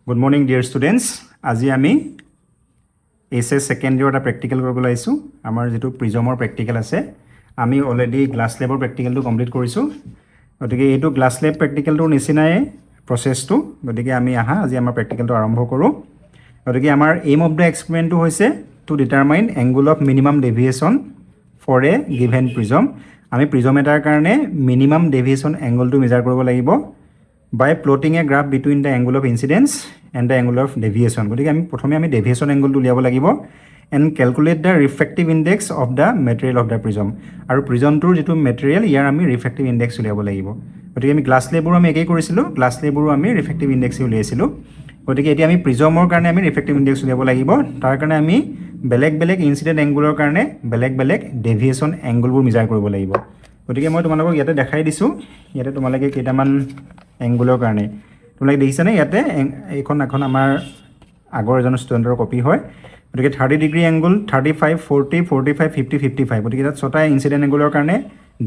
Good morning, dear students. আজি আমি SS second ইয়াৰ এটা প্ৰেক্টিকেল কৰিবলৈ আইছো আমাৰ যেটো প্ৰিজমৰ প্ৰেক্টিকেল আছে আমি অলৰেডি গ্লাস লেবৰ প্ৰেক্টিকেলটো কমপ্লিট কৰিছো গতিকে এইটো গ্লাস লেব প্ৰেক্টিকেলটোৰ নিচিনাই প্ৰসেসটো গতিকে আমি আজি আমাৰ প্ৰেক্টিকেলটো আৰম্ভ কৰো গতিকে আমাৰ এইম অফ দা এক্সপেৰিমেন্টটো হৈছে to determine angle of minimum deviation for a given prism আমি প্ৰিজম এটাৰ কাৰণে মিনিমাম ডেভিয়েশন এংগলটো মেজাৰ কৰিব লাগিব by plotting a graph between the angle of incidence and the angle of deviation গতিকে আমি প্ৰথমে আমি deviation angle টো উলিয়াব লাগিব and calculate the refractive index of the material of the prism আৰু প্ৰিজমটোৰ যেটো material ইয়াৰ আমি refractive index উলিয়াব লাগিব গতিকে আমি গ্লাস লেবৰ আমি একেই কৰিছিলো গ্লাস লেবৰো আমি refractive index উলিয়াইছিলো গতিকে এতিয়া আমি প্ৰিজমৰ কাৰণে আমি refractive index উলিয়াব লাগিব তাৰ কাৰণে আমি বেলেগ বেলেগ ইনসিডেন্ট এংগুলৰ কাৰণে বেলেগ বেলেগ deviation angle বোৰ মেজাৰ কৰিব লাগিব গতিকে মই তোমালোকক ইয়াতে দেখাই দিছো ইয়াতে তোমালোকে কেইটামান এংগুলৰ কাৰণে তোমালোকে দেখিছানে ইয়াতে এখন আমাৰ আগৰ এজন ষ্টুডেন্টৰ কপি হয় গতিকে 30 ডিগ্ৰী এংগল 35 40 45 50 55 গতিকে এটা ছটা ইনসিডেন্ট এংগুলৰ কাৰণে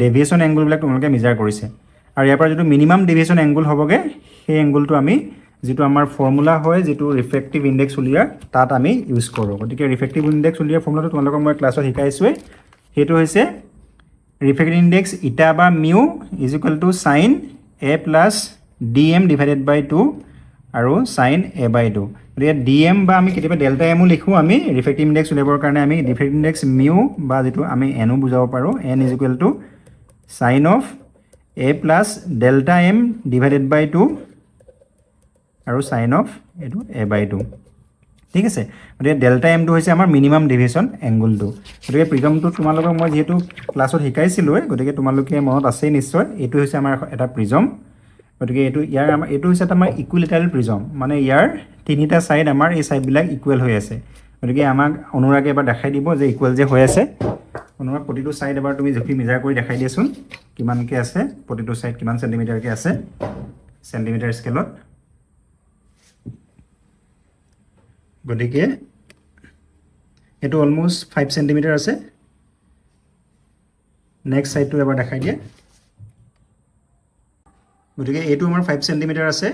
ডেভিয়েশন এংগল বিলাক তোমালোকে মেজাৰ কৰিছে আৰু ইয়াৰ পৰা যেটো মিনিমাম ডেভিয়েশন এংগল হ'বগে সেই এংগলটো আমি যেটো আমাৰ ফৰ্মুলা হয় যেটো ৰিফ্ৰেক্টিভ ইনডেক্স উলিয়াৰ তাত আমি ইউজ কৰো গতিকে ৰিফ্ৰেক্টিভ ইনডেক্স উলিয়াৰ ফৰ্মুলাটো তোমালোকক মই ক্লাছত শিকাইছোৱে হেতু হৈছে refractive index eta বা mu is equal to sin a plus dm divided by 2 আৰু sin a by 2 গতিকে dm বা আমি কেতিয়াবা ডেল্টা m লিখো আমি refractive index উলিয়াবৰ কাৰণে আমি refractive index mu বা যেটো আমি n বুজাব পাৰো n is equal to sin of a plus delta m divided by 2 আৰু sin of এটো a by 2 ঠিক আছে গতিকে ডেল্টা m টো হৈছে আমাৰ মিনিমাম ডেভিয়েশন এংগলটো গতিকে প্ৰিজমটো তোমালোকক মই যেহেতু ক্লাছত শিকাইছিলো গতিকে তোমালোকে মনত আছে নিশ্চয় এটো হৈছে আমাৰ এটা প্ৰিজম গতিকে এটো হৈছে আমাৰ ইকুইলেটাৰেল প্ৰিজম মানে ইয়াৰ তিনিটা সাইড আমাৰ এই সাইড বিলাক ইকুৱেল হৈ আছে গতিকে আমাক অনুৰাগে এবাৰ দেখাই দিব যে ইকুৱেল যে হৈ আছে অনুৰাগ প্ৰতিটো সাইড এবাৰ তুমি জুখি মেজাৰ কৰি দেখাই দিয়াছোন কিমানকে আছে প্ৰতিটো সাইড কিমান সেন্টিমিটাৰকে আছে সেন্টিমিটাৰ স্কেলত গতিকে এটো অলমোস্ট 5 সেন্টিমিটাৰ আছে নেক্সট সাইডটো এবাৰ দেখাই দিয়া গতিকে এটো আমাৰ 5 সেন্টিমিটাৰ আছে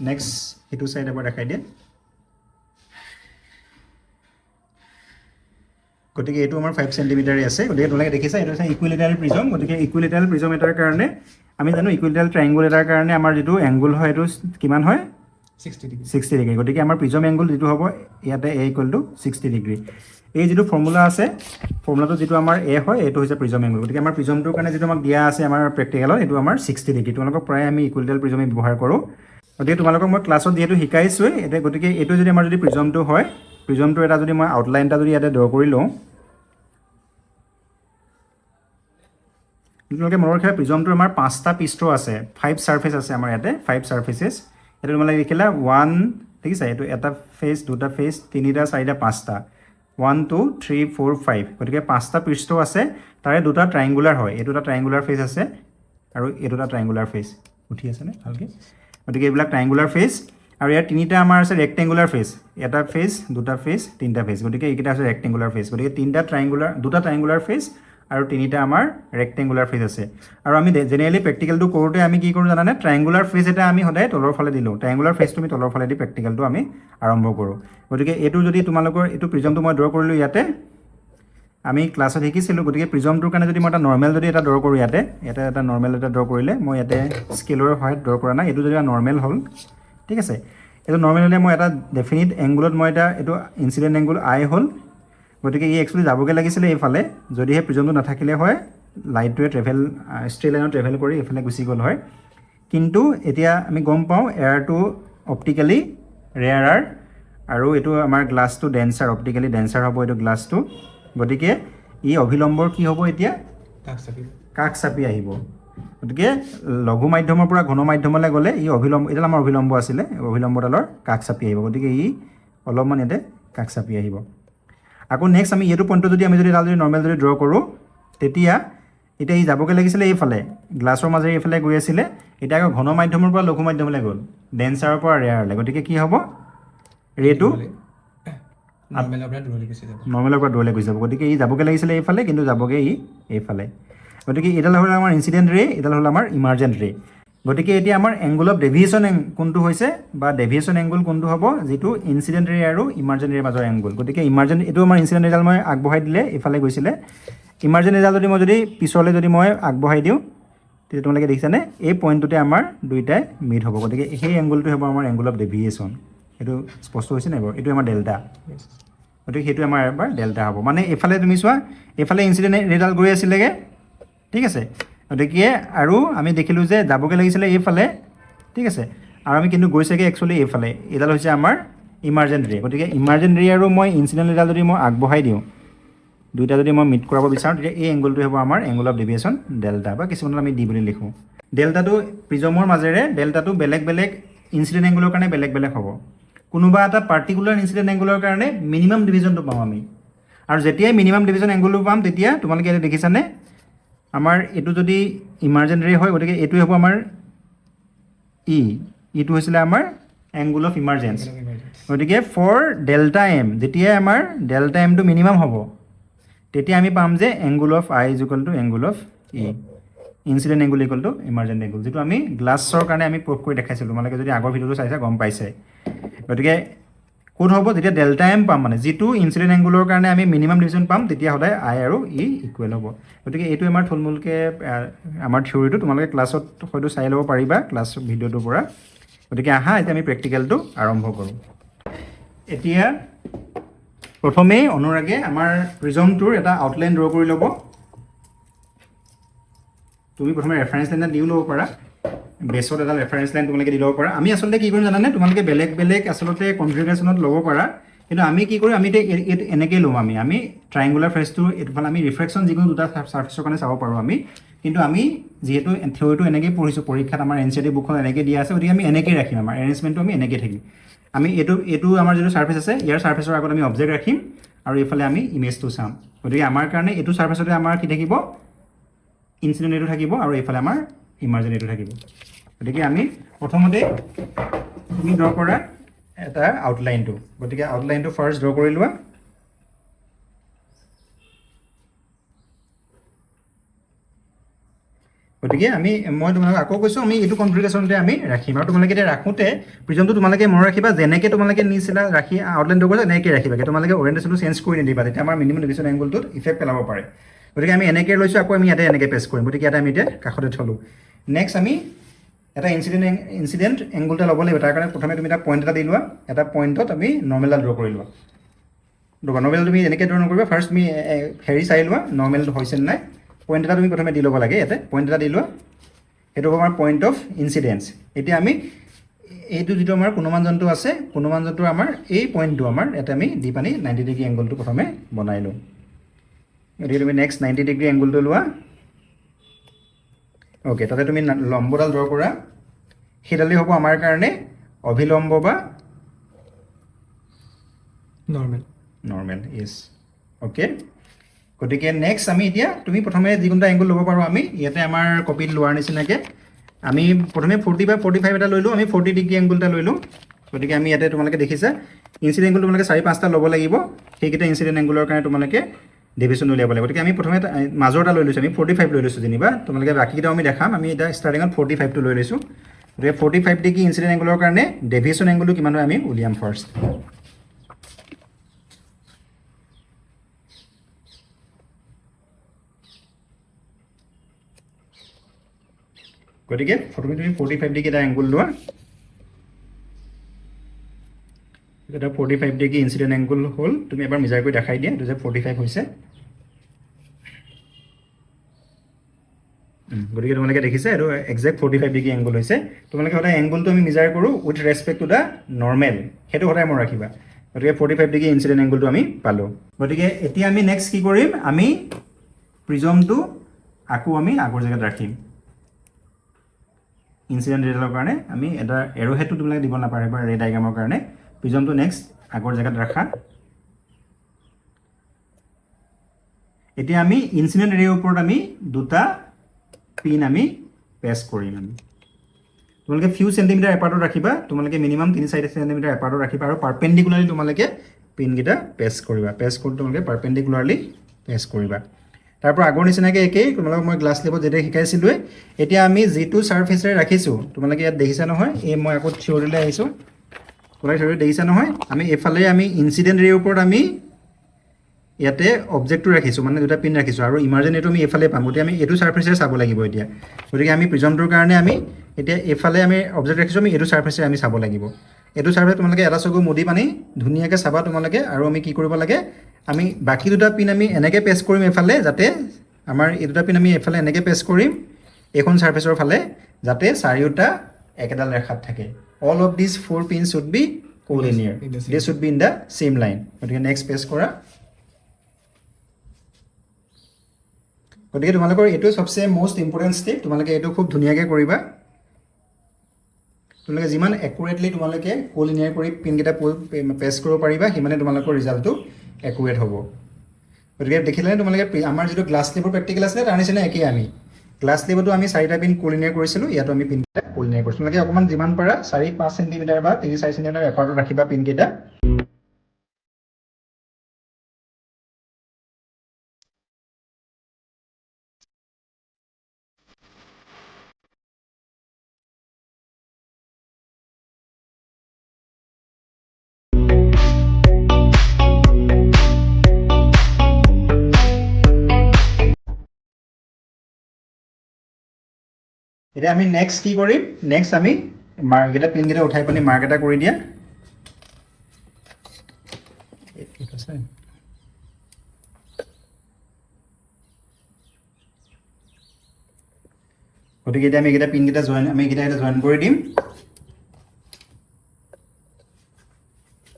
নেক্সট এটো সাইড এবাৰ দেখাই দিয়া গতিকে এটো আমাৰ 5 সেন্টিমিটাৰ আছে গতিকে তোমালোকে দেখিছা এটো আছে ইকুইলেটাৰেল প্ৰিজম গতিকে ইকুইলেটাৰেল প্ৰিজম এটাৰ কাৰণে আমি জানো ইকুইলেটাৰেল ট্ৰায়াঙ্গল এটাৰ কাৰণে আমাৰ যেটো এংগল হয় এটো কিমান হয় 60 ডিগ্ৰী গতিকে আমাৰ প্ৰিজম এংগল যেটো হ'ব ইয়াতে a = 60 ডিগ্ৰী এই যেটো ফৰ্মুলা আছে ফৰ্মুলাটো যেটো আমাৰ a হয় এটো হৈছে প্ৰিজম এংগল গতিকে আমাৰ প্ৰিজমটোৰ কাৰণে যেটো আমাক দিয়া আছে আমাৰ প্ৰেক্টিকেলত এটো আমাৰ 60 ডিগ্ৰী তোমালোকক প্ৰায় আমি ইকুইলেটাৰেল প্ৰিজমে ব্যৱহাৰ কৰো গতিকে তোমালোকক মই ক্লাছত যেটো শিকাইছো এটা গতিকে এটো যদি আমাৰ যদি প্ৰিজমটো হয় প্ৰিজমটো এটা যদি মই আউটলাইন এটা যদি ইয়াতে ড্ৰ কৰি লওঁ তোমালোকে মনৰ খেলা প্ৰিজমটোৰ আমাৰ পাঁচটা পৃষ্ঠ আছে 5 সাৰফেস আছে আমাৰ ইয়াতে 5 সাৰফেসেস এটা তোমালোকে দেখিলা 1 ঠিক আছে এটো এটা ফেস দুটা ফেস তিনিটা চাৰিটা পাঁচটা 1 2 3 4 5 গতিকে পাঁচটা পৃষ্ঠ আছে তাৰে দুটা ট্ৰায়াঙ্গুলাৰ হয় এটো এটা ট্ৰায়াঙ্গুলাৰ ফেস আছে আৰু এটো এটা ট্ৰায়াঙ্গুলাৰ ফেস উঠি আছে নে ভালকে গতিকে এইবিলাক ট্ৰায়াঙ্গুলাৰ ফেস আৰু ইয়াৰ তিনিটা আমাৰ আছে ৰেক্টেঙ্গুলাৰ ফেস এটা ফেস দুটা ফেস তিনটা ফেস গতিকে এইকেইটা আছে ৰেক্টেঙ্গুলাৰ ফেস গতিকে তিনটা ট্ৰায়াঙ্গুলাৰ দুটা ট্ৰায়াঙ্গুলাৰ ফেস আৰু তিনিটা আমাৰ ৰেক্টেঙ্গুলাৰ ফেস আছে আৰু আমি জেনাৰেলি প্ৰেক্টিকেলটো কৰোতে আমি কি কৰো জানানে ট্ৰায়াঙ্গুলাৰ ফেস এটা আমি সদায় তলৰ ফালে দিলো ট্ৰায়াঙ্গুলাৰ ফেস তুমি তলৰ ফালে দি প্ৰেক্টিকেলটো আমি আৰম্ভ কৰো গতিকে এটো যদি তোমালোকৰ এটো প্ৰিজমটো মই ড্ৰ কৰিলো ইয়াতে আমি ক্লাছত শিকিছিলো গতিকে প্ৰিজমটোৰ কাৰণে যদি মই এটা নৰমাল যদি এটা ড্ৰ কৰো ইয়াতে এটা নৰমাল এটা ড্ৰ কৰিলে মই ইয়াতে স্কেলৰ সহায়ত ড্ৰ কৰা নাই এটো যদি নৰমাল হ'ল ঠিক আছে এটো নৰমাল হলে মই এটা ডেফিনিট এংগুলত মই এটা এটো ইনসিডেন্ট এংগুল আই হ'ল গতিকে এই একচুয়ালি যাবগে লাগিছিলে এইফালে যদি হে প্ৰিজমটো নাথাকিলে হয় লাইটটোৱে ট্ৰেভেল ষ্ট্ৰেট লাইনত ট্ৰেভেল কৰি এইফালে গুচি গ'ল হয় কিন্তু এতিয়া আমি গম পাওঁ এয়াৰটো অপটিক্যালি ৰেয়াৰাৰ আৰু এটো আমাৰ গ্লাছটো ডেন্সাৰ অপটিক্যালি ডেন্সাৰ হ'ব এটো গ্লাছটো গতিকে ই অভিলম্বৰ কি হ'ব এতিয়া কাক চাপি আহিব গতিকে লঘু মাধ্যমৰ পৰা ঘন মাধ্যমলৈ গ'লে ই অভিলম্ব এটা আমাৰ অভিলম্ব আছিল অভিলম্বডালৰ কাক চাপি আহিব গতিকে ই অলপমান এতে কাক চাপি আহিব আকৌ নেক্সট আমি এটো পইণ্টটো যদি আমি যদি নৰমাল যদি ড্ৰ কৰো তেতিয়া এটা ই যাবগে লাগিছিলে এইফালে গ্লাছৰ মাজেৰে এইফালে গৈ আছিল এটা আকৌ ঘন মাধ্যমৰ পৰা লঘু মাধ্যমলৈ গ'ল ডেন্সাৰৰ পৰা ৰেয়াৰলৈ গতিকে কি হ'ব ৰেটো নৰমালৰ পৰা দূৰলৈ গুচি যাব গতিকে ই যাবগে লাগিছিলে এইফালে কিন্তু যাবগে ই এইফালে গতিকে এটা হ'ল আমাৰ ইনসিডেন্ট ৰে এটা হ'ল আমাৰ ইমাৰ্জেন্ট ৰে গতিকে এতিয়া আমাৰ এংগল অফ ডেভিয়েশ্যন কোনটো হৈছে বা ডেভিয়েশ্যন এংগল কোনটো হ'ব যিটো ইনচিডেণ্ট ৰে আৰু ইমাৰ্জেণ্ট ৰেৰ মাজৰ এংগল গতিকে ইমাৰ্জেণ্ট এইটো আমাৰ ইনচিডেণ্ট ৰেজাল্ট মই আগবঢ়াই দিলে ইফালে গৈছিলে ইমাৰ্জেণ্ট ৰেজাল্ট যদি মই পিছলৈ যদি মই আগবঢ়াই দিওঁ তেতিয়া তোমালোকে দেখিছানে এই পইণ্টটোতে আমাৰ দুইটাই মিট হ'ব গতিকে সেই এংগলটো হ'ব আমাৰ এংগল অফ ডেভিয়েশ্যন এইটো স্পষ্ট হৈছে নাই বাৰু এইটো আমাৰ ডেল্টা গতিকে সেইটো আমাৰ এবাৰ ডেল্টা হ'ব মানে এইফালে তুমি চোৱা এইফালে ইনচিডেণ্ট ৰেজাল্ট গৈ আছিলেগৈ ঠিক আছে গতিকে আৰু আমি দেখিলোঁ যে যাবগৈ লাগিছিলে এইফালে ঠিক আছে আৰু আমি কিন্তু গৈছেগৈ একচুৱেলি এইফালে এইডাল হৈছে আমাৰ ইমাৰ্জেণ্ট ৰে গতিকে ইমাৰ্জেণ্ট ৰে আৰু মই ইনচিডেণ্ট ৰেজাল্ট যদি মই আগবঢ়াই দিওঁ দুইটা যদি মই মিট কৰাব বিচাৰোঁ তেতিয়া এই এংগলটো হ'ব আমাৰ এংগল অফ ডেভিয়েশ্যন ডেল্টা বা কিছুমানত আমি ডি বুলি লিখোঁ ডেল্টাটো প্ৰিজমৰ মাজেৰে ডেল্টাটো বেলেগ বেলেগ ইনচিডেণ্ট এংগলৰ কাৰণে বেলেগ বেলেগ হ'ব কোনোবা এটা পাৰ্টিকুলাৰ ইনচিডেণ্ট এংগলৰ কাৰণে মিনিমাম ডিভিজনটো পাম আমি আৰু যেতিয়াই মিনিমাম ডিভিজন এংগলটো পাম তেতিয়া তোমালোকে এতিয়া দেখিছানে আমাৰ এইটো যদি ইমাৰ্জেণ্ট ৰে হয় গতিকে এইটোৱে হ'ব আমাৰ ইটো হৈছিলে আমাৰ এংগল অফ ইমাৰ্জেঞ্চ গতিকে ফৰ ডেল্টা এম যেতিয়াই আমাৰ ডেল্টা এমটো মিনিমাম হ'ব তেতিয়া আমি পাম যে angle of I is equal to angle of incident angle equal to emergent angle যিটো আমি গ্লাছৰ কাৰণে আমি প্ৰুভ কৰি দেখাইছিলোঁ তোমালোকে যদি আগৰ ভিডিঅ'টো চাইছা গম পাইছে গতিকে ক'ত হ'ব যেতিয়া ডেল্টা এম পাম মানে যিটো ইনচিডেণ্ট এংগলৰ কাৰণে আমি মিনিমাম ডিভিজন পাম তেতিয়া সদায় আই আৰু ইকুৱেল হ'ব গতিকে এইটো আমাৰ থুলমূলকৈ আমাৰ থিয়ৰিটো তোমালোকে ক্লাছত হয়তো চাই ল'ব পাৰিবা ক্লাছ ভিডিঅ'টোৰ পৰা গতিকে আহা এতিয়া আমি প্ৰেক্টিকেলটো আৰম্ভ কৰোঁ এতিয়া প্ৰথমেই অনুৰাগে আমাৰ প্ৰিজমটোৰ এটা আউটলাইন ড্ৰ কৰি ল'ব তুমি প্ৰথমে ৰেফাৰেঞ্চ লাইন দিও ল'ব পাৰা বেছত এটা ৰেফাৰেঞ্চ লাইন তোমালোকে দি ল'ব পাৰা আমি আচলতে কি কৰিম জানানে তোমালোকে বেলেগ বেলেগ আচলতে কনফিগাৰেশ্যনত ল'ব পাৰা কিন্তু আমি কি কৰিম আমি এতিয়া এনেকৈ ল'ম আমি ট্ৰাইংগুলাৰ ফেচটো এইফালে আমি ৰিফ্ৰেকশ্যন যিকোনো দুটা ছাৰ্ফেচৰ কাৰণে চাব পাৰোঁ আমি কিন্তু আমি যিহেতু থিয়ৰিটো এনেকৈ পঢ়িছোঁ পৰীক্ষাত আমাৰ NCERT বুকখন এনেকৈ দিয়া আছে গতিকে আমি এনেকৈ ৰাখিম আমাৰ এৰেঞ্জমেণ্টটো আমি এনেকৈ থাকিম আমি এইটো আমাৰ যিটো ছাৰ্ফেচ আছে ইয়াৰ ছাৰ্ফেচৰ আগত আমি অবজেক্ট ৰাখিম আৰু এইফালে আমি ইমেজটো চাম গতিকে আমাৰ কাৰণে এইটো ছাৰ্ফেচতে আমাৰ কি থাকিব ইনচিডেণ্ট ৰেটো থাকিব আৰু এইফালে আমাৰ ইমাৰ্জেণ্ট ৰেটো থাকিব গতিকে আমি প্ৰথমতে তুমি ড্ৰ কৰা এটা আউটলাইনটো গতিকে আউটলাইনটো ফাৰ্ষ্ট ড্ৰ কৰি লোৱা গতিকে মই তোমালোকক আকৌ কৈছোঁ আমি এইটো কনফিগাৰেশ্যনতে আমি ৰাখিম আৰু তোমালোকে এতিয়া ৰাখোঁতে প্ৰিজমটো তোমালোকে মনত ৰাখিবা যেনেকৈ তোমালোকে নিচিনা ৰাখি আউটলাইন ড্ৰ কৰিছা এনেকৈ ৰাখিবা তোমালোকে অৰিয়েণ্টেশ্যনটো চেঞ্জ কৰি নিদিবা তেতিয়া আমাৰ মিনিমাম ডিভিজন এংগলটোত ইফেক্ট পেলাব পাৰে গতিকে আমি এনেকৈ লৈছোঁ আকৌ আমি ইয়াতে এনেকৈ পেষ্ট কৰিম গতিকে ইয়াতে আমি এতিয়া কাষতে থ'লোঁ নেক্সট আমি এটা ইনচিডেণ্ট এংগল এটা ল'ব লাগিব তাৰ কাৰণে প্ৰথমে তুমি এটা পইণ্ট এটা দি লোৱা এটা পইণ্টত আমি নৰ্মেল এটা ড্ৰ কৰি লোৱা নৰ্মেল তুমি এনেকৈ ড্ৰ নকৰিবা ফাৰ্ষ্ট তুমি হেৰি চাই লোৱা নৰ্মেল হৈছে নাই পইণ্ট এটা তুমি প্ৰথমে দি ল'ব লাগে ইয়াতে পইণ্ট এটা দি লোৱা সেইটো হ'ব আমাৰ পইণ্ট অফ ইনচিডেঞ্চ এতিয়া আমি এইটো যিটো আমাৰ কোণমানজনটো আছে কোণমানজনটো আমাৰ এই পইণ্টটো আমাৰ ইয়াতে আমি দি পানি 90 ডিগ্ৰী এংগলটো প্ৰথমে বনাই লওঁ গতিকে তুমি নেক্সট 90 ডিগ্ৰী এংগলটো লোৱা অ'কে তাতে তুমি লম্বডাল ড্ৰ কৰা সেইডালেই হ'ব আমাৰ কাৰণে অভিলম্ব বা নৰ্মেল ইয়েছ অ'কে গতিকে নেক্সট আমি এতিয়া তুমি প্ৰথমে যিকোনো এটা এংগল ল'ব পাৰোঁ আমি ইয়াতে আমাৰ কপিত লোৱাৰ নিচিনাকৈ আমি প্ৰথমে 40 বা 45 এটা লৈ লওঁ আমি 40 ডিগ্ৰী এংগল এটা লৈ লওঁ গতিকে আমি ইয়াতে তোমালোকে দেখিছা ইনচিডেণ্ট এংগল তোমালোকে 4-5টা ল'ব লাগিব সেইকেইটা ইনচিডেণ্ট এংগলৰ কাৰণে তোমালোকে ডেভিয়েশ্যন উলিয়াব লাগিব গতিকে আমি প্ৰথমে মাজৰ এটা লৈ লৈছোঁ আমি 45 লৈ লৈছোঁ যেনিবা তোমালোকে বাকীকেইটাও আমি দেখাম আমি এতিয়া ষ্টাৰ্টিঙত 45টো লৈ লৈছোঁ গতিকে 45 ডিগ্ৰী ইনচিডেণ্ট এংগলৰ কাৰণে ডেভিয়েশ্যন এংগলটো কিমান হয় আমি উলিয়াম ফাৰ্ষ্ট গতিকে তুমি 45 ডিগ্ৰী এটা এংগল লোৱা এটা 45 ডিগ্ৰী ইনচিডেণ্ট এংগল হ'ল তুমি এবাৰ মিজাৰ কৰি দেখাই দিয়া এইটো যে 45 হৈছে গতিকে তোমালোকে দেখিছে এইটো এক্সেক্ট 45 ডিগ্ৰী এংগল হৈছে তোমালোকে সদায় এংগলটো আমি মিজাৰ কৰোঁ with respect to the normal সেইটো সদায় মনত ৰাখিবা গতিকে 45 ডিগ্ৰী ইনচিডেণ্ট এংগলটো আমি পালোঁ গতিকে এতিয়া আমি নেক্সট কি কৰিম আমি প্ৰিজমটো আকৌ আমি আগৰ জেগাত ৰাখিম ইনচিডেণ্ট ৰেডৰ কাৰণে আমি এটা এৰোহেডটো তোমালোকে দিব নাপাৰে বা ৰে ডাইগ্ৰামৰ কাৰণে প্ৰিজমটো নেক্সট আগৰ জেগাত ৰাখা এতিয়া আমি ইনচিডেণ্ট ৰেৰ ওপৰত আমি দুটা পিন আমি পেষ্ট কৰিম আমি তোমালোকে ফিউ চেণ্টিমিটাৰ এপাৰ্টত ৰাখিবা তোমালোকে মিনিমাম 3-4 চেণ্টিমিটাৰ এপাৰ্টত ৰাখিবা আৰু পাৰ্পেণ্ডিকুলাৰলি তোমালোকে পিনকেইটা পেষ্ট কৰিবা পেষ্ট কৰি তোমালোকে পাৰ্পেণ্ডিকুলাৰলি পেষ্ট কৰিবা তাৰপৰ আগৰ নিচিনাকৈ একেই তোমালোকক মই গ্লাছ লেবত যেতিয়া শিকাইছিলোঁৱে এতিয়া আমি যিটো ছাৰ্ফেচেৰে ৰাখিছোঁ তোমালোকে ইয়াত দেখিছা নহয় এই মই আকৌ থিয়ৰিলৈ আহিছোঁ তোমালোকে থিয়ৰি দেখিছা নহয় আমি এইফালে আমি ইনচিডেণ্ট ৰেৰ ওপৰত আমি ইয়াতে অবজেক্টটো ৰাখিছোঁ মানে দুটা পিন ৰাখিছোঁ আৰু ইমাৰ্জেণ্ট ৰেটো আমি এইফালে পাম গতিকে আমি এইটো ছাৰ্ফেচেৰে চাব লাগিব এতিয়া গতিকে আমি প্ৰিজমটোৰ কাৰণে আমি এতিয়া এইফালে আমি অবজেক্ট ৰাখিছোঁ আমি এইটো ছাৰ্ফেচেৰে আমি চাব লাগিব এইটো ছাৰ্ফেচ তোমালোকে এটা চকু মুদি পানি ধুনীয়াকৈ চাবা তোমালোকে আৰু আমি কি কৰিব লাগে আমি বাকী দুটা পিন আমি এনেকৈ পেষ্ট কৰিম এইফালে যাতে আমাৰ এই দুটা পিন আমি এইফালে এনেকৈ পেষ্ট কৰিম এইখন ছাৰ্ফেচৰ ফালে যাতে চাৰিওটা একেডাল ৰেখাত থাকে all of this 4 pin should be collinear they should be in the same line গতিকে নেক্সট পেষ্ট কৰা গতিকে তোমালোকৰ এইটো সবচে মোষ্ট ইম্পৰ্টেণ্ট ষ্টেপ তোমালোকে এইটো খুব ধুনীয়াকৈ কৰিবা তোমালোকে যিমান একুৰেটলি তোমালোকে কোলিনিয়াৰ কৰি পিনকেইটা পেষ্ট কৰিব পাৰিবা সিমানে তোমালোকৰ ৰিজাল্টটো একুৰেট হ'ব গতিকে দেখিলেনে তোমালোকে আমাৰ যিটো গ্লাছ লেবৰ প্ৰেক্টিকেল আছিলে তাৰ নিচিনা একেই আমি গ্লাছ লেবতো আমি 4টা পিন কোলিনিয়াৰ কৰিছিলোঁ ইয়াতো আমি পিনকেইটা কোলিনিয়াৰ কৰিছোঁ তোমালোকে অকণমান যিমান পাৰা 4-5 চেণ্টিমিটাৰ বা 3-4 চেণ্টিমিটাৰ এপাৰ্টত ৰাখিবা পিনকেইটা এতিয়া আমি নেক্সট কি কৰিম নেক্সট আমি মাৰ্ককেইটা পিনকেইটা উঠাই পানি মাৰ্ক এটা কৰি দিয়া ঠিক আছে গতিকে এতিয়া আমি এইকেইটা পিনকেইটা আমি এইকেইটা জইন কৰি দিম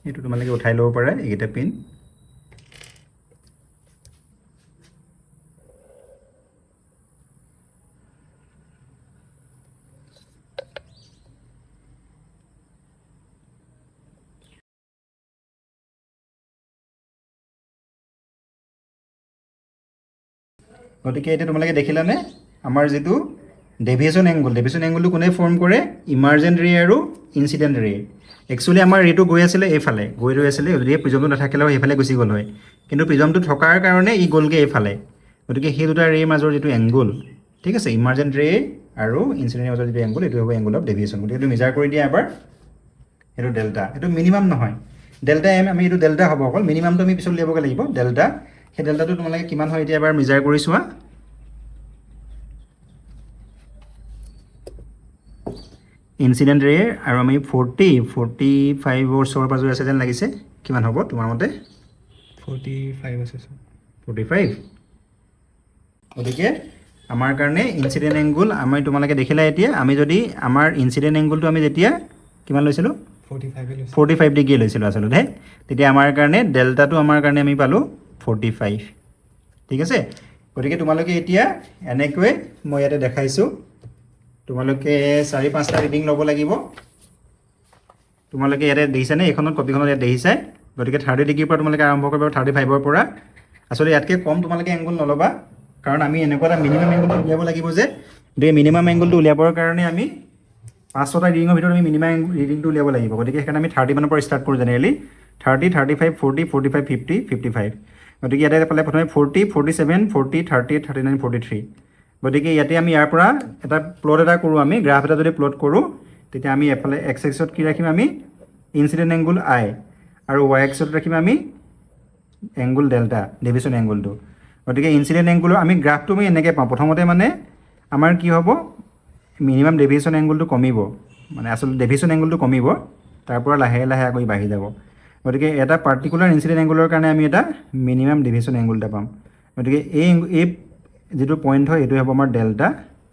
এইটো তোমালোকে উঠাই ল'ব পাৰা এইকেইটা পিন গতিকে এতিয়া তোমালোকে দেখিলানে আমাৰ যেটো ডেভিয়েশন এংগলটো কোনে ফৰ্ম কৰে ইমাৰ্জেন্ট ৰে আৰু ইনসিডেন্ট ৰে একচুয়ালি আমাৰ ৰেটো গৈ আছিল এইফালে গৈ ৰৈ আছিল যদি প্ৰিজমটো নাথাকিলেও এইফালে গুচি গ'ল হয় কিন্তু প্ৰিজমটো থকাৰ কাৰণে ই গ'লগে এইফালে গতিকে সেই দুটা ৰে মাজৰ যেটো এংগল ঠিক আছে ইমাৰ্জেন্ট ৰে আৰু ইনসিডেন্ট মাজৰ যেটো এংগল এটো হ'ব এংগল অফ ডেভিয়েশন গতিকে এটো মেজাৰ কৰি দিয়া এবাৰ এটো ডেল্টা এটো মিনিমাম নহয় ডেল্টা এম আমি এটো ডেল্টা হ'ব অকল মিনিমামটো আমি পিছত লিয়াবগে লাগিব ডেল্টা সেই ডেল্টাটো তোমালোকে কিমান হয় এতিয়া এবাৰ মেজাৰ কৰি চোৱা ইনসিডেন্ট ৰে আৰু আমি 45 ওচৰ পাজৰ আছে যেন লাগিছে কিমান হ'ব তোমাৰ মতে 45 আছে 45 গতিকে আমাৰ কাৰণে ইনসিডেন্ট এংগল আমি তোমালোকে দেখিলা এতিয়া আমি যদি আমাৰ ইনসিডেন্ট এংগলটো আমি যেতিয়া কিমান লৈছিলো 45 ডিগ্ৰী লৈছিলো আসলে তেতিয়া আমাৰ কাৰণে ডেল্টাটো আমাৰ কাৰণে আমি পালো 45 ঠিক আছে গতিকে তোমালোকে এতিয়া এনেকৈ মই ইয়াতে দেখাইছো তোমালোকে 4-5টা ৰিডিং ল'ব লাগিব তোমালোকে ইয়াতে দেখিছানে এখনত কপিখনত ইয়াত দেখিছাই গতিকে 30 ডিগ্ৰীৰ পৰা তোমালোকে আৰম্ভ কৰিবা 35ৰ পৰা আসলে ইয়াতকে কম তোমালোকে এংগল নলবা কাৰণ আমি এনেকুৱা এটা মিনিমাম এংগল উলিয়াব লাগিব যে এই মিনিমাম এংগলটো উলিয়াবৰ কাৰণে আমি 5টা ৰিডিঙৰ ভিতৰত আমি মিনিমাম ৰিডিংটো উলিয়াব লাগিব গতিকে সেইকাৰণে আমি 30 মানৰ পৰা ষ্টাৰ্ট কৰোঁ জেনেৰেলি 30 35 40 45 50 55 গতিকে ইয়াতে পালে প্ৰথমে 40 47 40 38 39 43 গতিকে ইয়াতে আমি ইয়াৰ পৰা এটা প্লট এটা কৰোঁ আমি গ্ৰাফ এটা যদি প্লট কৰোঁ তেতিয়া আমি এফালে এক্স এক্সত কি ৰাখিম আমি ইনসিডেন্ট এংগল আই আৰু ওয়াই এক্সত ৰাখিম আমি এংগল ডেল্টা ডেভিয়েশন এংগলটো গতিকে ইনসিডেন্ট এংগল আমি গ্ৰাফটো আমি এনেকৈ পাওঁ প্ৰথমতে মানে আমাৰ কি হ'ব মিনিমাম ডেভিয়েশন এংগলটো কমিব মানে আসলে ডেভিয়েশন এংগলটো কমিব তাৰ পৰা লাহে লাহে আকৌ বাঢ়ি যাব গতিকে এটা পাৰ্টিকুলাৰ ইনসিডেন্ট এংগলৰ কাৰণে আমি এটা মিনিমাম ডেভিয়েশন এংগল এটা পাম গতিকে এই যেটো পইণ্ট হয় এটো হ'ব আমাৰ ডেল্টা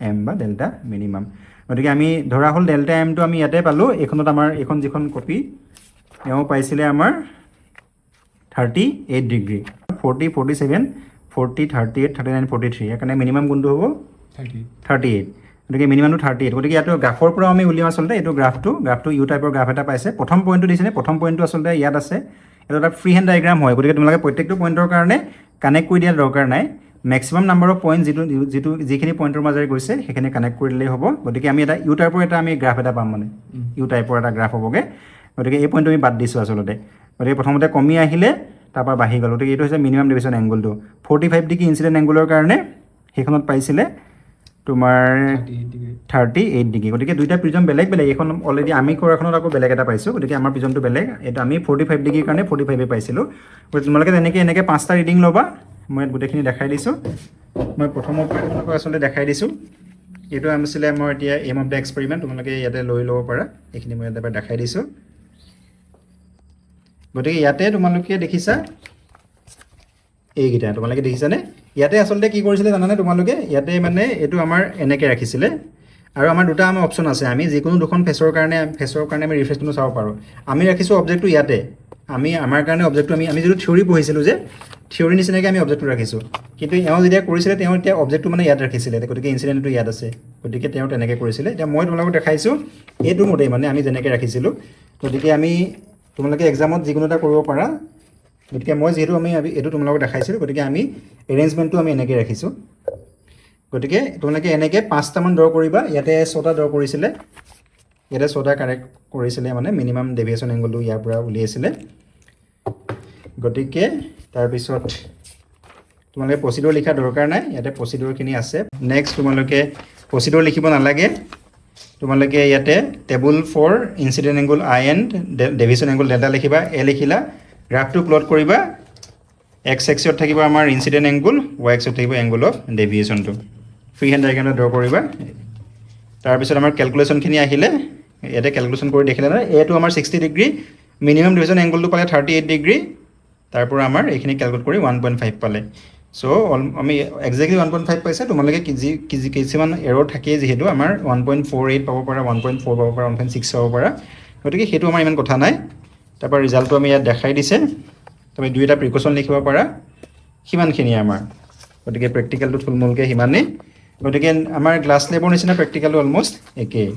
এম বা ডেল্টা মিনিমাম গতিকে আমি ধৰা হল ডেল্টা এমটো আমি ইয়াতে পালো এখনত আমাৰ এখন যিখন কপি এও পাইছিলে আমাৰ 38 ডিগ্ৰী 40 47 40 38 39 43 এখানে মিনিমাম কোনটো হ'ব 38 গতিকে মিনিমামটো 38 গতিকে ইয়াতো গ্ৰাফৰ পৰা আমি উলিয়াম আসলতে এটো গ্ৰাফটো ইউ টাইপৰ গ্ৰাফ এটা পাইছে প্ৰথম পইণ্টটো দিছেনে প্ৰথম পইণ্টটো আসলতে ইয়াত আছে এটো এটা ফ্ৰী হেণ্ড ডায়াগ্ৰাম হয় গতিকে তোমালোকে প্ৰত্যেকটো পইণ্টৰ কাৰণে কানেক্ট কৰি দিয়াৰ দৰকাৰ নাই ম্যাক্সিমাম নাম্বাৰ অফ পইণ্ট যিখিনি পইণ্টৰ মাজেৰে গৈছে সেইখিনি কানেক্ট কৰি দিলেই হ'ব গতিকে আমি এটা ইউ টাইপৰ এটা আমি গ্ৰাফ এটা পাম মানে ইউ টাইপৰ এটা গ্ৰাফ হ'বগে গতিকে এই পইণ্টটো আমি বাদ দিছোঁ আসলতে গতিকে প্ৰথমতে কমি আহিলে তাৰপৰা বাঢ়ি গ'ল গতিকে এইটো হৈছে মিনিমাম ডেভিয়েশ্যন এংগলটো 45 ডিগ্ৰী ইনচিডেণ্ট এংগুলৰ কাৰণে সেইখনত পাইছিলে তোমাৰ 38 ডিগ্ৰী গতিকে দুইটা প্ৰিজম বেলেগ বেলেগ এইখন অলৰেডি আমি কৰাখনত আকৌ বেলেগ এটা পাইছোঁ গতিকে আমাৰ প্ৰিজমটো বেলেগ এইটো আমি 45 ডিগ্ৰীৰ কাৰণে 45 পাইছিলোঁ গতিকে তোমালোকে এনেকৈ 5টা ৰিডিং ল'বা মই গোটেইখিনি দেখাই দিছোঁ মই প্ৰথমৰ পইণ্টখনকো আচলতে দেখাই দিছোঁ এইটো আছিলে মই এতিয়া এম অফ দ্য এক্সপেৰিমেণ্ট তোমালোকে ইয়াতে লৈ ল'ব পাৰা এইখিনি মই ইয়াতে দেখাই দিছোঁ গতিকে ইয়াতে তোমালোকে দেখিছা এইকেইটা তোমালোকে দেখিছানে ইয়াতে আচলতে কি কৰিছিলে জানানে তোমালোকে ইয়াতে মানে এইটো আমাৰ এনেকৈ ৰাখিছিলে আৰু আমাৰ দুটা আমাৰ অপশ্যন আছে আমি যিকোনো দুখন ফেচৰ কাৰণে আমি ৰিফ্ৰেছটো চাব পাৰোঁ আমি ৰাখিছোঁ অবজেক্টটো ইয়াতে আমাৰ কাৰণে অবজেক্টটো আমি যিটো থিয়ৰী পঢ়িছিলোঁ যে থিয়ৰী নিচিনাকৈ আমি অবজেক্টটো ৰাখিছোঁ কিন্তু এওঁ যেতিয়া কৰিছিলে তেওঁ এতিয়া অবজেক্টটো মানে ইয়াত ৰাখিছিলে গতিকে ইনচিডেণ্টটো ইয়াত আছে গতিকে তেওঁ তেনেকৈ কৰিছিলে এতিয়া মই তোমালোকক দেখাইছোঁ এইটো মতেই মানে আমি যেনেকৈ ৰাখিছিলোঁ গতিকে আমি তোমালোকে এক্সামত যিকোনো এটা কৰিব পাৰা গতিকে মই যিহেতু আমি এইটো তোমালোকক দেখাইছিলোঁ গতিকে আমি এৰেঞ্জমেণ্টটো আমি এনেকৈ ৰাখিছোঁ গতিকে তোমালোকে এনেকৈ 5টামান ড্ৰ কৰিবা ইয়াতে 6টা ড্ৰ কৰিছিলে ইয়াতে 6টা কাৰেক্ট কৰিছিলে মানে মিনিমাম ডেভিয়েশ্যন এংগলটো ইয়াৰ পৰা উলিয়াইছিলে গতিকে তাৰপিছত তোমালোকে প্ৰচিডৰ লিখা দৰকাৰ নাই ইয়াতে প্ৰচিডৰখিনি আছে নেক্সট তোমালোকে প্ৰচিডৰ লিখিব নালাগে তোমালোকে ইয়াতে table for incident angle I and deviation angle delta লিখিবা এ লিখিলা গ্ৰাফটো প্লট কৰিবা এক্স এক্সত থাকিব আমাৰ ইনচিডেণ্ট এংগল ৱাই এক্সত থাকিব এংগল অফ ডেভিয়েশ্যনটো ফ্ৰী হেণ্ড ডায়েগ্ৰামত ড্ৰ কৰিবা তাৰপিছত আমাৰ কেলকুলেশ্যনখিনি আহিলে ইয়াতে কেলকুলেশ্যন কৰি দেখিলে নহয় এটো আমাৰ 60 ডিগ্ৰী মিনিমাম ডেভিয়েশ্যন এংগলটো পালে 38 ডিগ্ৰী তাৰপৰা আমাৰ এইখিনি কেলকুলেট কৰি 1.5 পালে চ' আমি এক্সেক্টলি 1.5 পাইছে তোমালোকে কিছুমান এৰৰ থাকেই যিহেতু আমাৰ 1.48 পাব পাৰা 1.4 পাব পাৰা 1.6 পাব পাৰা গতিকে সেইটো আমাৰ ইমান কথা নাই তাৰপৰা ৰিজাল্টটো আমি ইয়াত দেখাই দিছে তুমি দুইটা প্ৰিকশ্যন লিখিব পাৰা সিমানখিনিয়ে আমাৰ গতিকে প্ৰেক্টিকেলটো থুলমূলকৈ সিমানেই গতিকে আমাৰ গ্লাছ লেবৰ নিচিনা প্ৰেক্টিকেলটো অলম'ষ্ট একেই